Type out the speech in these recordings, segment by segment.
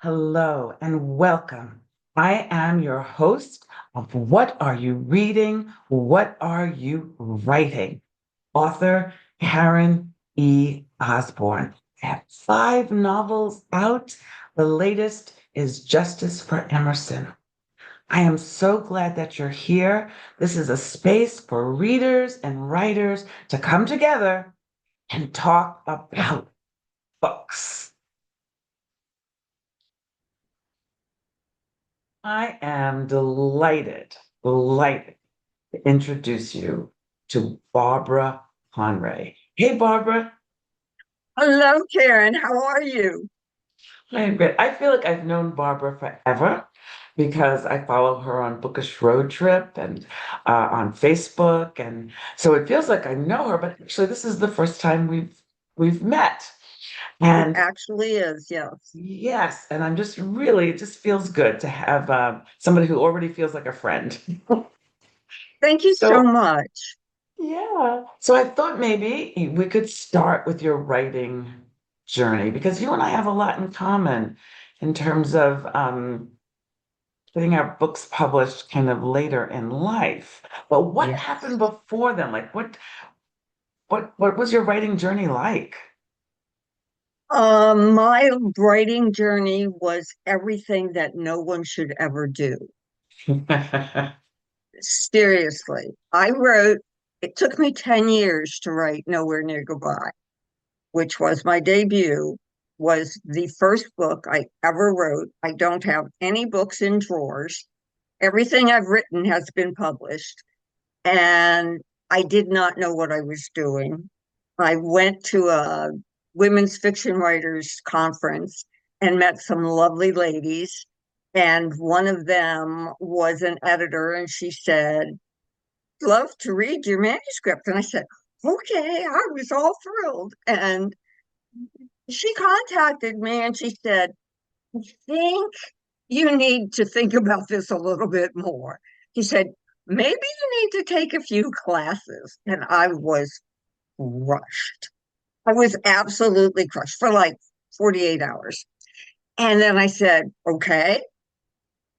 Hello and welcome. I am your host of What Are You Reading? What Are You Writing? Author Karen E. Osborne. I have 5 novels out. The latest is Justice for Emerson. I am so glad that you're here. This is a space for readers and writers to come together and talk about books. I am delighted to introduce you to Barbara Conrey. Hey, Barbara. Hello, Karen. How are you? I'm great. I feel like I've known Barbara forever because I follow her on Bookish Road Trip and on Facebook, and so it feels like I know her. But actually, this is the first time we've met, It and actually is, yes. yes, and I'm just really it just feels good to have somebody who already feels like a friend. Thank you so So much. yeah. So I thought maybe we could start with your writing journey because you and I have a lot in common in terms of getting our books published kind of later in life. But what happened Yes. before then? Like what was your writing journey like? My writing journey was everything that no one should ever do. Seriously. It took me 10 years to write Nowhere Near Goodbye, which was my debut, was the first book I ever wrote. I don't have any books in drawers. Everything I've written has been published. And I did not know what I was doing. I went to a women's fiction writers conference and met some lovely ladies. And one of them was an editor, and she said, "Love to read your manuscript." And I said, "Okay." I was all thrilled. And she contacted me and she said, "I think you need to think about this a little bit more." He said, "Maybe you need to take a few classes." And I was crushed. I was absolutely crushed for like 48 hours. And then I said, okay.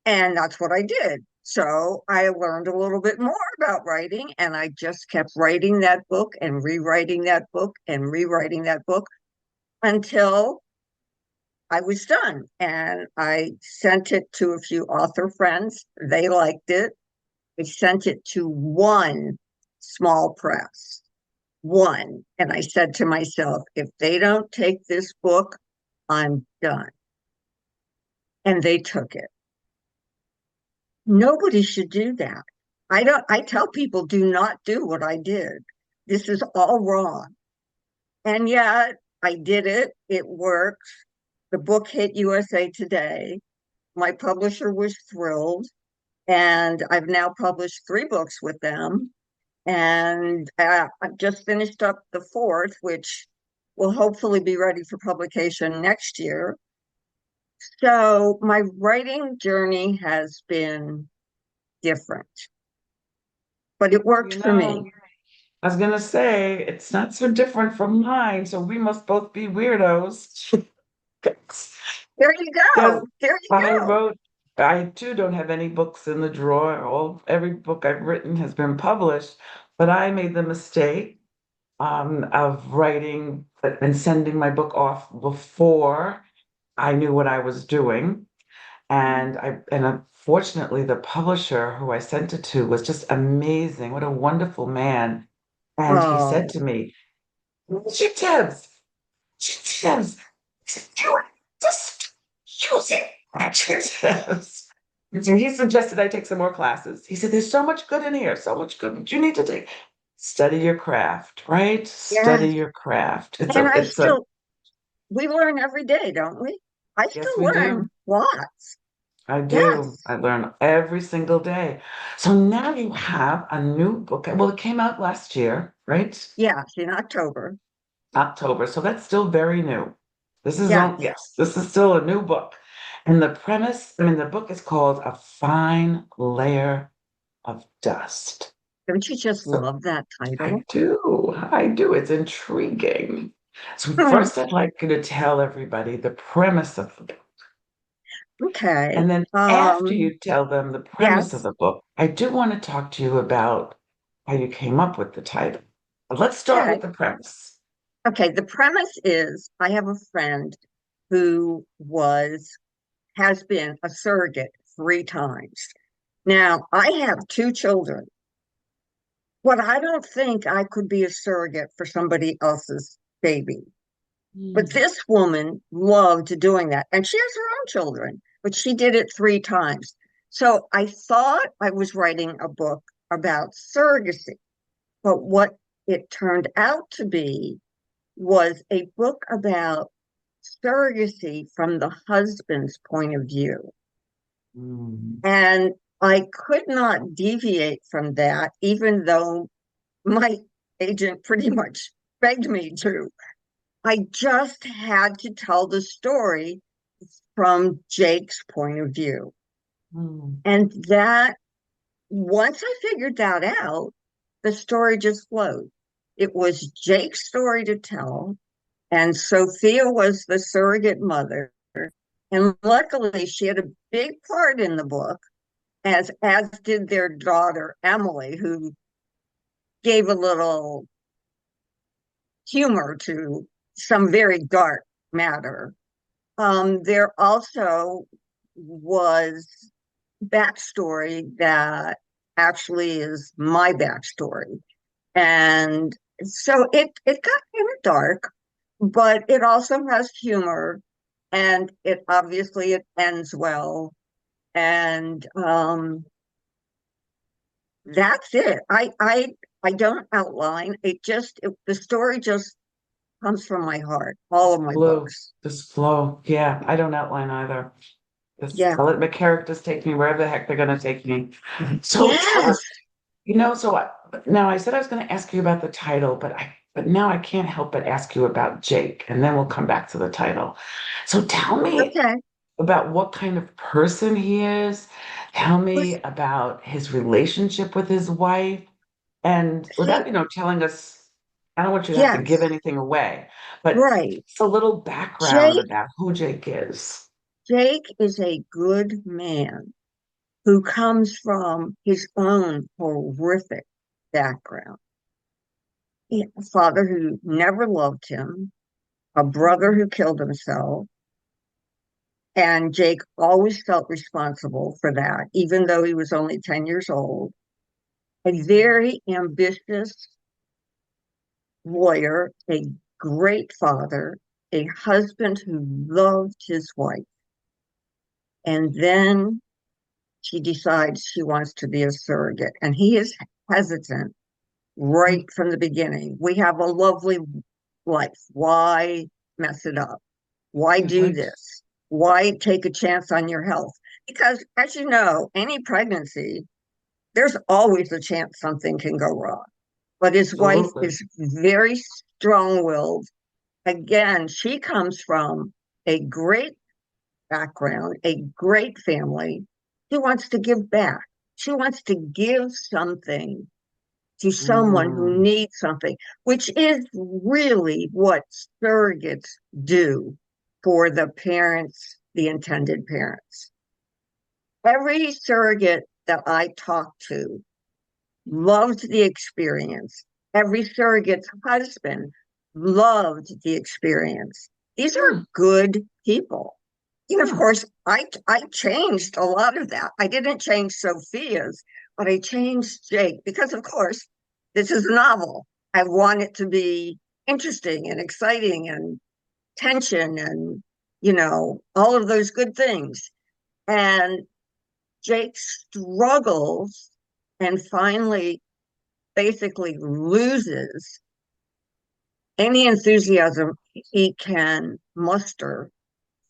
And that's what I did. So I learned a little bit more about writing, and I just kept writing that book and rewriting that book and rewriting that book until I was done. And I sent it to a few author friends. They liked it. I sent it to one small press, one. And I said to myself, if they don't take this book, I'm done. And they took it. Nobody should do that. I tell people, do not do what I did. This is all wrong. And yet I did it. It worked. The book hit USA Today. My publisher was thrilled. And I've now published 3 books with them. And I've just finished up the fourth, which will hopefully be ready for publication next year. So my writing journey has been different, but it worked You for know, me. I was gonna say it's not so different from mine, so we must both be weirdos. There you Because go. There you I go. wrote, I too don't have any books in the drawer. Every book I've written has been published, but I made the mistake of writing and sending my book off before I knew what I was doing. And unfortunately, the publisher who I sent it to was just amazing. What a wonderful man. And he said Oh, to me, adjectives, adjectives. You just using adjectives. So he suggested I take some more classes. He said, there's so much good in here, so much good, but you need to take study your craft, right? Study yes. your craft. And It's a we learn every day, don't we? I yes, still we do. learn lots. I do. Yes. I learn every single day. So now you have a new book. Well, it came out last year, right? Yes, in October. October. So that's still very new. Yes. Yes, this is still a new book. And the premise, I mean, the book is called A Fine Layer of Dust. Don't you just So love that title? I do. It's intriguing. So Hmm. first I'd like you to tell everybody the premise of the book. Okay. And then after you tell them the premise of Yes. the book, I do want to talk to you about how you came up with the title. But let's start with Okay. the premise. Okay. The premise is I have a friend who has been a surrogate 3 times. Now, I have 2 children, but I don't think I could be a surrogate for somebody else's baby. But Mm. this woman loved doing that. And she has her own children, but she did it 3 times. So I thought I was writing a book about surrogacy. But what it turned out to be was a book about surrogacy from the husband's point of view. Mm. And I could not deviate from that, even though my agent pretty much begged me to. I just had to tell the story from Jake's point of view. Mm. And that, once I figured that out, the story just flowed. It was Jake's story to tell, and Sophia was the surrogate mother. And luckily, she had a big part in the book, as did their daughter Emily, who gave a little humor to some very dark matter. There also was backstory that actually is my backstory. And so it got kind of dark, but it also has humor, and it ends well. And that's it. I don't outline. The story just comes from my heart, all of my Flow, books. just flow. Yeah, I don't outline either. Just Yeah. I let my characters take me wherever the heck they're going to take me. So Yes. now I said I was going to ask you about the title, but now I can't help but ask you about Jake, and then we'll come back to the title. So tell me Okay. about what kind of person he is. Tell me about his relationship with his wife. And He, without, telling us, I don't want you to have to give yes, anything away, but right. just a little background Jake, about who Jake is. Jake is a good man who comes from his own horrific background. He had a father who never loved him, a brother who killed himself, and Jake always felt responsible for that, even though he was only 10 years old. A very ambitious lawyer, a great father, a husband who loved his wife. And then she decides she wants to be a surrogate. And he is hesitant right from the beginning. We have a lovely life. Why mess it up? Why Yeah, do right. this? Why take a chance on your health? Because, as you know, any pregnancy, there's always a chance something can go wrong. But his wife Absolutely. is very strong willed. Again, she comes from a great background, a great family. She wants to give back. She wants to give something to someone who Mm. needs something, which is really what surrogates do for the parents, the intended parents. Every surrogate that I talked to loved the experience. Every surrogate's husband loved the experience. These are Mm. good people. Of Mm. course, I changed a lot of that. I didn't change Sophia's, but I changed Jake because, of course, this is a novel. I want it to be interesting and exciting and tension and, all of those good things. And Jake struggles and finally basically loses any enthusiasm he can muster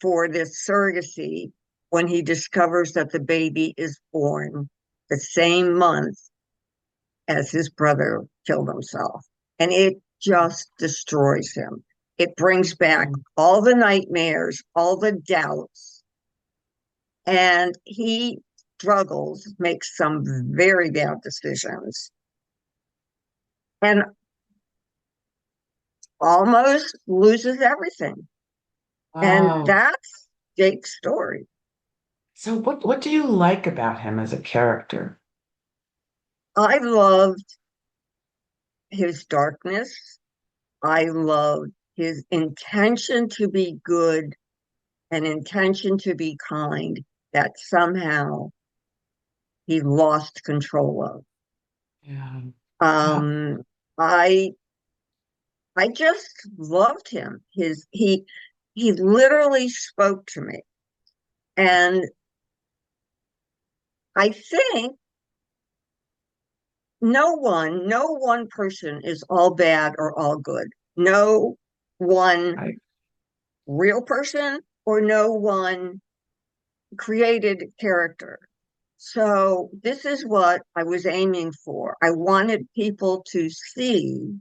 for this surrogacy when he discovers that the baby is born the same month as his brother killed himself. And it just destroys him. It brings back Mm. all the nightmares, all the doubts, and he struggles, makes some very bad decisions, and almost loses everything. And Wow. that's Jake's story. So what do you like about him as a character? I loved his darkness. I loved his intention to be good and intention to be kind that somehow he lost control of. Yeah. Wow. Um, I I just loved him. He literally spoke to me. And I think no one person is all bad or all good. No one I, real person or no one created character. So this is what I was aiming for. I wanted people to see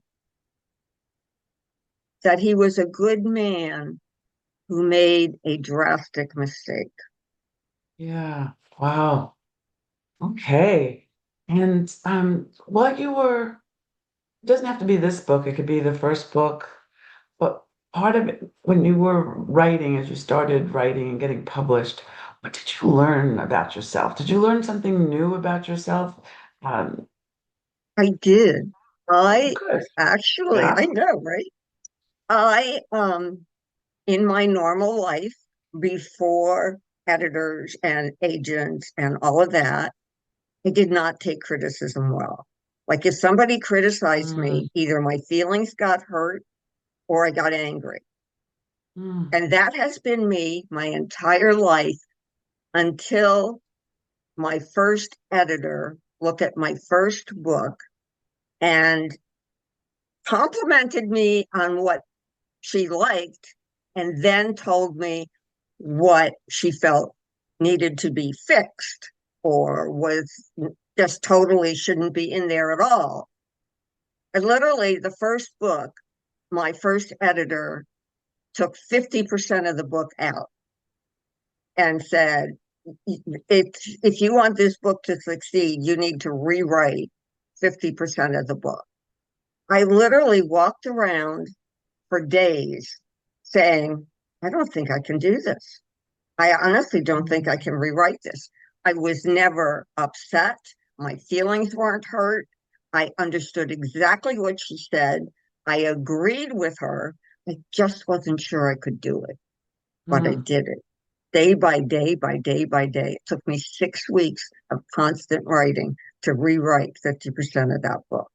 that he was a good man who made a drastic mistake. yeah. Wow. Okay. And while you were, it doesn't have to be this book, it could be the first book, but part of it, when you were writing, as you started writing and getting published, what did you learn about yourself? Did you learn something new about yourself? Um, I did. oh, I good. actually, Yeah. I know, right? I, in my normal life, before editors and agents and all of that, I did not take criticism well. Like if somebody criticized Mm, me, either my feelings got hurt or I got angry. mm, And that has been me my entire life until my first editor looked at my first book and complimented me on what she liked and then told me what she felt needed to be fixed or was just totally shouldn't be in there at all. And literally, the first book, my first editor took 50% of the book out and said, if you want this book to succeed, you need to rewrite 50% of the book. I literally walked around for days saying, I don't think I can do this. I honestly don't think I mm, can rewrite this. I was never upset. My feelings weren't hurt. I understood exactly what she said. I agreed with her. I just wasn't sure I could do it, but I mm. did it day by day, by day by day. It took me 6 weeks of constant writing to rewrite 50% of that book.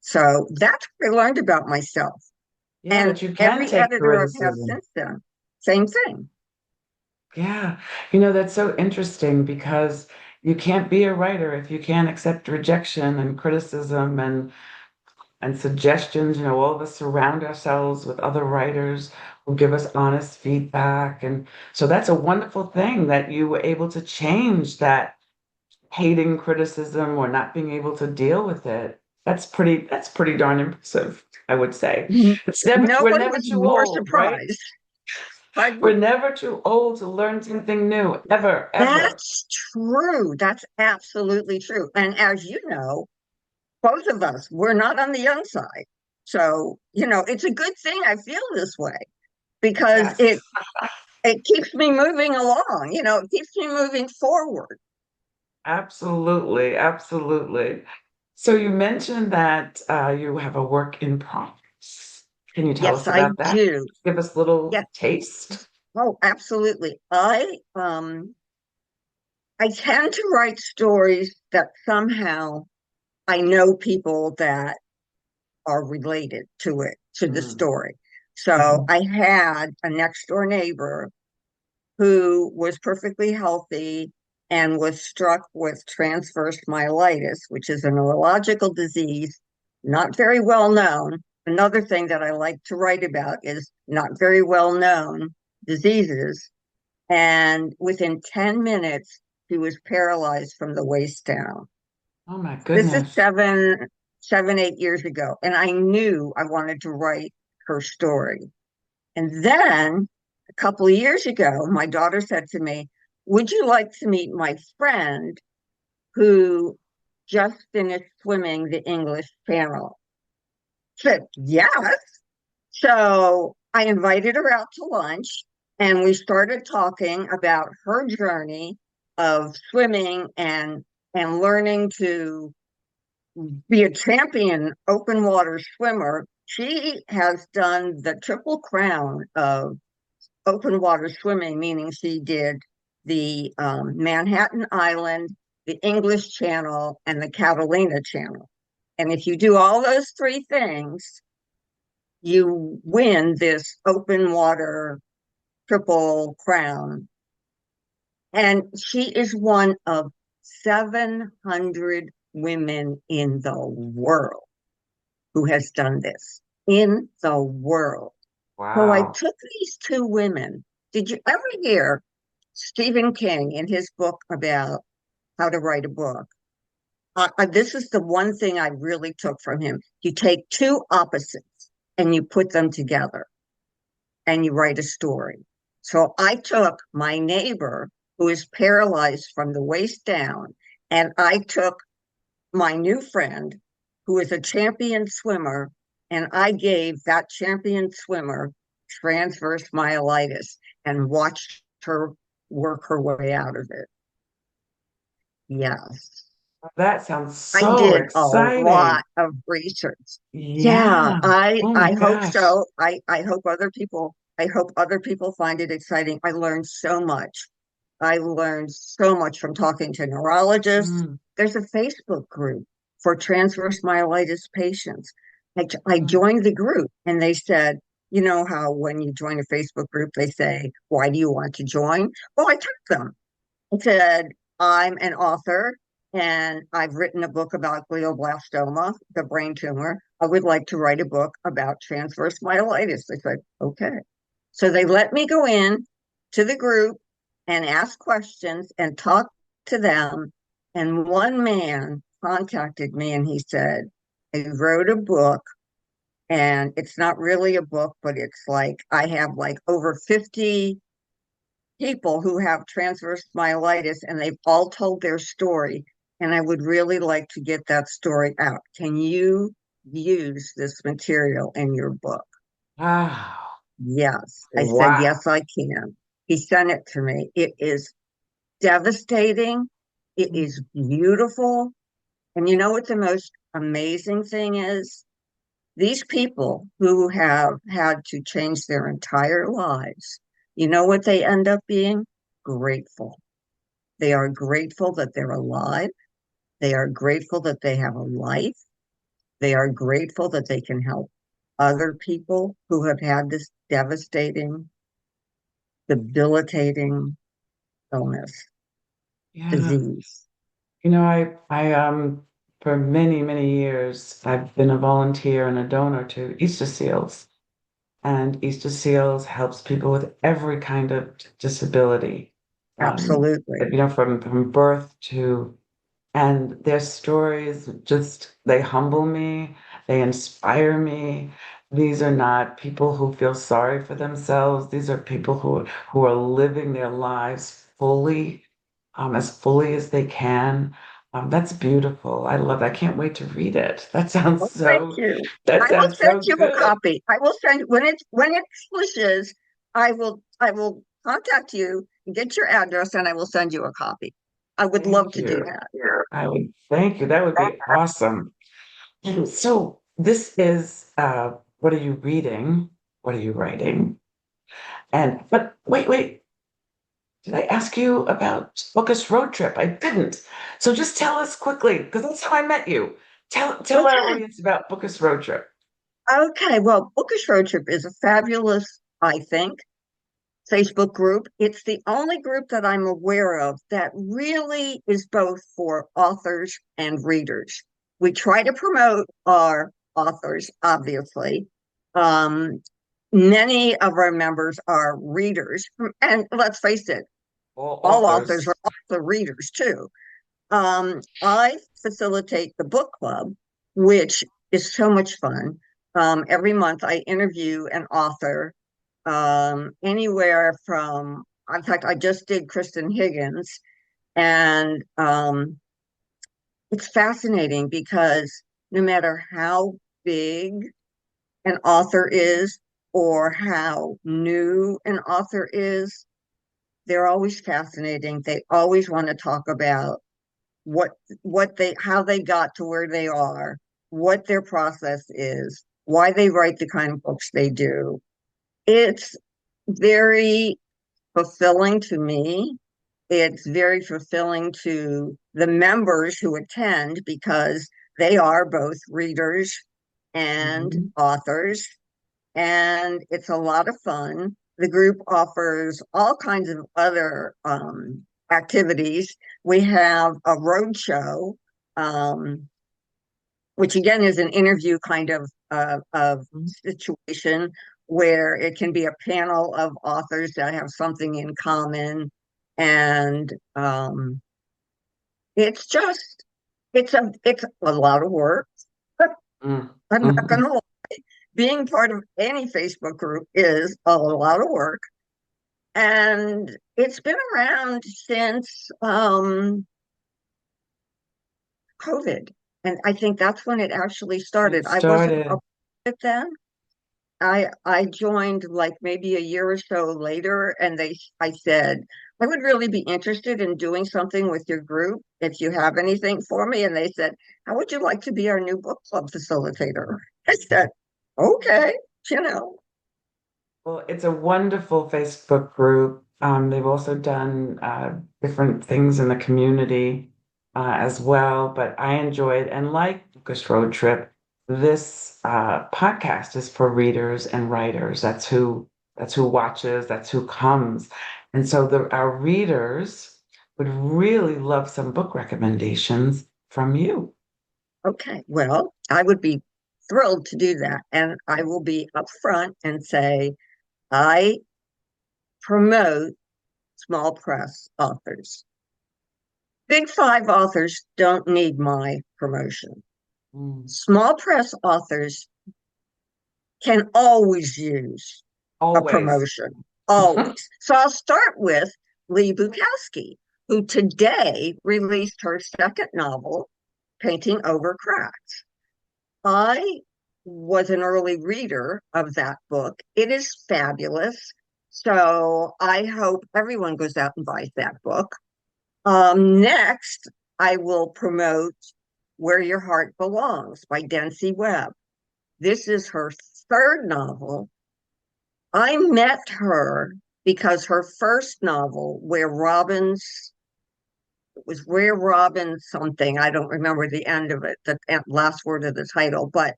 So that's what I learned about myself. Yeah, And that you can every take editor I've had criticism. since then, same thing. Yeah. That's so interesting because you can't be a writer if you can't accept rejection and criticism and suggestions. All of us surround ourselves with other writers who give us honest feedback. And so that's a wonderful thing that you were able to change that hating criticism or not being able to deal with it. That's pretty darn impressive, I would say. No We're one never was too more old, right? surprised. Pardon? We're never too old to learn something new, ever, ever. That's true. That's absolutely true. And as you know, both of us, we're not on the young side. So, it's a good thing I feel this way because Yes, it keeps me moving along, it keeps me moving forward. absolutely, absolutely. So you mentioned that you have a work in progress. Can you tell Yes, us I about that? do. Give us a little Yes. taste. Oh, absolutely. I tend to write stories that somehow I know people that are related to it, to the Mm, story. So mhm. I had a next door neighbor who was perfectly healthy and was struck with transverse myelitis, which is a neurological disease, not very well known. Another thing that I like to write about is not very well known diseases. And within 10 minutes, he was paralyzed from the waist down. Oh my This is goodness. 8 years ago. And I knew I wanted to write her story. And then a couple of years ago, my daughter said to me, would you like to meet my friend who just finished swimming the English Channel? I said, yes. So I invited her out to lunch And we started talking about her journey of swimming and learning to be a champion open water swimmer. She has done the triple crown of open water swimming, meaning she did the Manhattan Island, the English Channel, and the Catalina Channel. And if you do all those three things, you win this open water triple crown. And she is one of 700 women in the world who has done this in the world. So I Wow. took these two women. Did you ever hear Stephen King in his book about how to write a book? This is the one thing I really took from him. You take two opposites and you put them together and you write a story. So I took my neighbor who is paralyzed from the waist down, and I took my new friend who is a champion swimmer, and I gave that champion swimmer transverse myelitis and watched her work her way out of it. Yes. That sounds I so did a lot exciting. of research. Yeah, Yeah. I Oh my I hope gosh. so. I hope other people find it exciting. I learned so much. I learned so much from talking to neurologists. Mm, There's a Facebook group for transverse myelitis patients. I mm. joined the group and they said, you know how when you join a Facebook group, they say, why do you want to join? Well, I took them. I said, I'm an author and I've written a book about glioblastoma, the brain tumor. I would like to write a book about transverse myelitis. I said, okay. So they let me go in to the group and ask questions and talk to them. And one man contacted me and he said, I wrote a book and it's not really a book, but it's like I have like over 50 people who have transverse myelitis and they've all told their story. And I would really like to get that story out. Can you use this material in your book? Wow. Yes. I said, Wow. yes, I can. He sent it to me. It is devastating. It Mm. is beautiful. And you know what the most amazing thing is? These people who have had to change their entire lives, you know what they end up being? Grateful. They are grateful that they're alive. They are grateful that they have a life. They are grateful that they can help other people who have had this devastating, debilitating illness, Yeah. disease. For many, many years, I've been a volunteer and a donor to Easter Seals. And Easter Seals helps people with every kind of disability, Absolutely. from birth to, and their stories just, they humble me, they inspire me. These are not people who feel sorry for themselves. These are people who are living their lives fully, as fully as they can. That's beautiful. I love that. I can't wait to read it. Well, thank you. That I will sounds send so you a good. copy. I will send when it publishes, I will contact you, get your address, and I will send you a copy. I would love Thank to do you. that. I would thank you. That would be awesome. And so this is what are you reading? What are you writing? And but wait, did I ask you about Bookish Road Trip? I didn't. So just tell us quickly, because that's how I met you. Tell our Okay. audience about Bookish Road Trip. Okay. Well, Bookish Road Trip is a fabulous, I think, Facebook group. It's the only group that I'm aware of that really is both for authors and readers. We try to promote our authors, obviously. Um, Many of our members are readers, and let's face it, All all authors are authors. also readers too. I facilitate the book club, which is so much fun. Every month, I interview an author, anywhere from, in fact, I just did Kristen Higgins, and it's fascinating because no matter how big an author is, or how new an author is, they're always fascinating. They always want to talk about what how they got to where they are, what their process is, why they write the kind of books they do. It's very fulfilling to me. It's very fulfilling to the members who attend because they are both readers and Mhm. authors, and it's a lot of fun. The group offers all kinds of other activities. We have a road show, um, which again is an interview kind of situation where it can be a panel of authors that have something in common, and it's just it's a lot of work. Mm. I'm not going Mhm. to being part of any Facebook group is a lot of work. And it's been around since COVID. And I think that's when it actually It started. I wasn't up started. with it then. I joined like maybe a year or so later, and I said, I would really be interested in doing something with your group if you have anything for me. And they said, how would you like to be our new book club facilitator? I said, okay, you know. Well, it's a wonderful Facebook group. They've also done different things in the community as well. But I enjoyed, and like Bookish Road Trip, this podcast is for readers and writers. That's who watches. That's who comes. And so our readers would really love some book recommendations from you. Okay, well, I would be thrilled to do that. And I will be upfront and say I promote small press authors. Big five authors don't need my promotion. Mm. Small press authors can always use a Always. promotion, always. So I'll start with Lee Bukowski, who today released her second novel, Painting Over Cracks. I was an early reader of that book. It is fabulous. So I hope everyone goes out and buys that book. Next, I will promote Where Your Heart Belongs by Dency Webb. This is her third novel. I met her because her first novel, it was Where Robin something, I don't remember the end of it, the last word of the title, but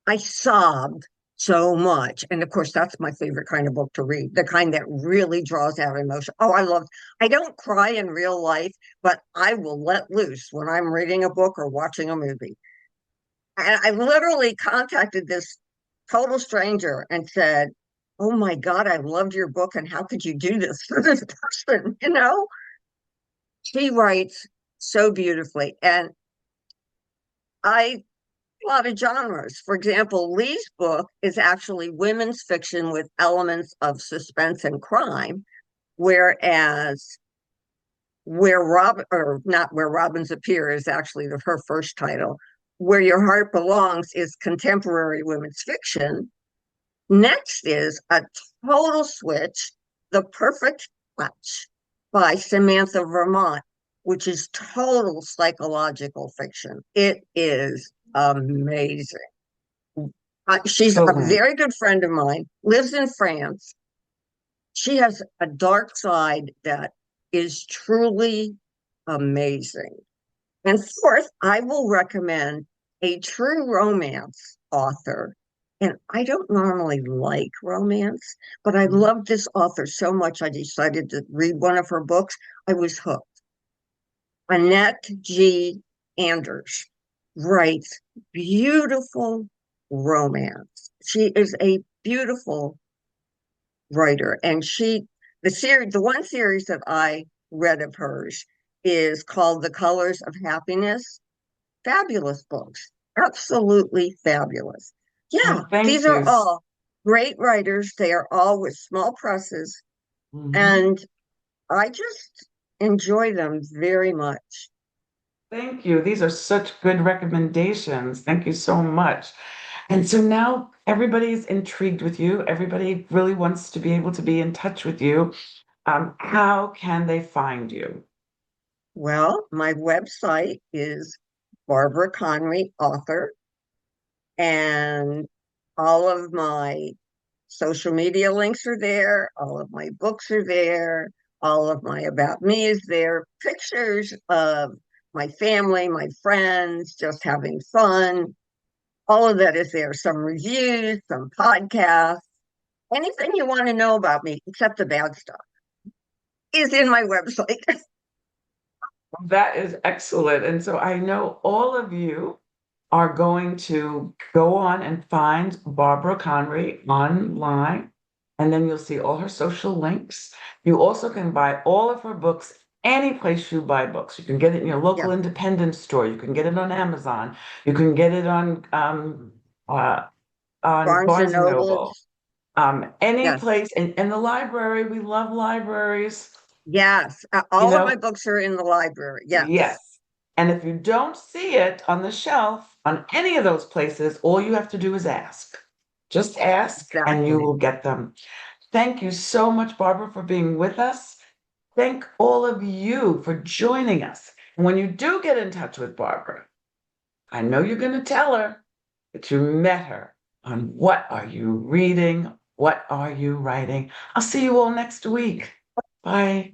I sobbed so much. And of course, that's my favorite kind of book to read, the kind that really draws out emotion. I don't cry in real life, but I will let loose when I'm reading a book or watching a movie. And I literally contacted this total stranger and said, oh my God, I loved your book. And how could you do this for this person? You know, she writes so beautifully. And I a lot of genres. For example, Lee's book is actually women's fiction with elements of suspense and crime, whereas Where Rob or not Where Robins Appear is actually her first title. Where Your Heart Belongs is contemporary women's fiction. Next is a total switch, The Perfect Touch by Samantha Vermont, which is total psychological fiction. It is amazing. She's a Excellent. very good friend of mine, lives in France. She has a dark side that is truly amazing. And fourth, I will recommend a true romance author. And I don't normally like romance, but I Mhm. loved this author so much I decided to read one of her books. I was hooked. Annette G. Anders writes beautiful romance. She is a beautiful writer, and the one series that I read of hers is called The Colors of Happiness. Fabulous books, absolutely fabulous. Yeah, Well, thank these you. are all great writers. They are all with small presses, Mhm. and I just enjoy them very much. Thank you. These are such good recommendations. Thank you so much. And so now everybody's intrigued with you. Everybody really wants to be able to be in touch with you. How can they find you? Well, my website is Barbara Conrey, author, and all of my social media links are there. All of my books are there. All of my about me is there. Pictures of my family, my friends, just having fun. All of that is there. Some reviews, some podcasts, anything you want to know about me, except the bad stuff, is in my website. That is excellent. And so I know all of you are going to go on and find Barbara Conrey online, and then you'll see all her social links. You also can buy all of her books any place you buy books. You can get it in your Yeah, local independent store. You can get it on Amazon. You can get it uh, on Barnes and Barnes and Noble. Noble. Any Yes, place in the library. We love libraries. yes. You All of my know, books are in the library. Yes, yes. And if you don't see it on the shelf on any of those places, all you have to do is ask. Just ask and you exactly. will get them. Thank you so much, Barbara, for being with us. Thank all of you for joining us. And when you do get in touch with Barbara, I know you're going to tell her that you met her on What Are You Reading? What Are You Writing? I'll see you all next week. Bye.